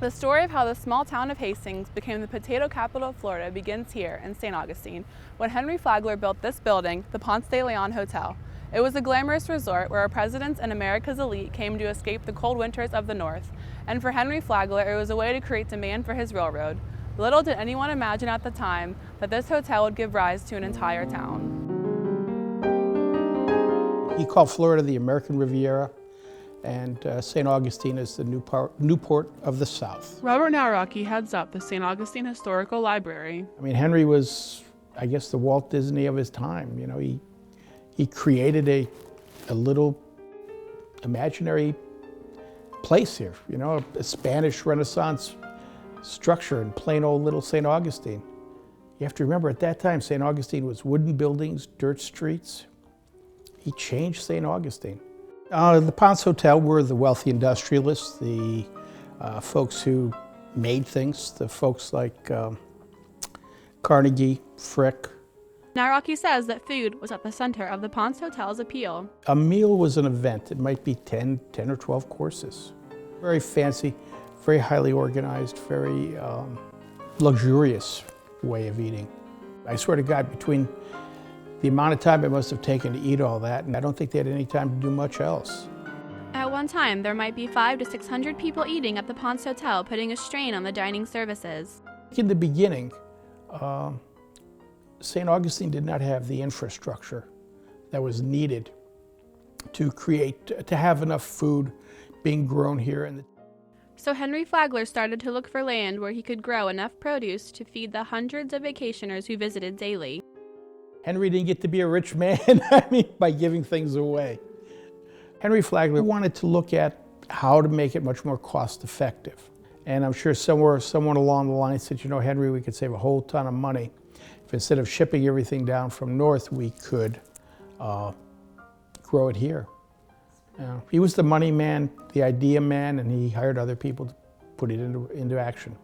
The story of how the small town of Hastings became the potato capital of Florida begins here in St. Augustine, when Henry Flagler built this building, the Ponce de Leon Hotel. It was a glamorous resort where our presidents and America's elite came to escape the cold winters of the North. And for Henry Flagler, it was a way to create demand for his railroad. Little did anyone imagine at the time that this hotel would give rise to an entire town. He called Florida the American Riviera, and St. Augustine is the Newport of the South. Robert Nawrocki heads up the St. Augustine Historical Library. I mean, Henry was, I guess, the Walt Disney of his time. You know, he created a little imaginary place here, you know, a Spanish Renaissance structure in plain old little St. Augustine. You have to remember, at that time, St. Augustine was wooden buildings, dirt streets. He changed St. Augustine. The Ponce Hotel were the wealthy industrialists, the folks who made things, the folks like Carnegie, Frick. Nawrocki says that food was at the center of the Ponce Hotel's appeal. A meal was an event. It might be 10 or 12 courses. Very fancy, very highly organized, very luxurious way of eating. I swear to God, between the amount of time it must have taken to eat all that, and I don't think they had any time to do much else. At one time, there might be 500 to 600 people eating at the Ponce Hotel, putting a strain on the dining services. In the beginning, St. Augustine did not have the infrastructure that was needed to have enough food being grown here. So Henry Flagler started to look for land where he could grow enough produce to feed the hundreds of vacationers who visited daily. Henry didn't get to be a rich man, by giving things away. Henry Flagler wanted to look at how to make it much more cost effective. And I'm sure someone along the line said, you know, Henry, we could save a whole ton of money if instead of shipping everything down from north, we could grow it here. He was the money man, the idea man, and he hired other people to put it into action.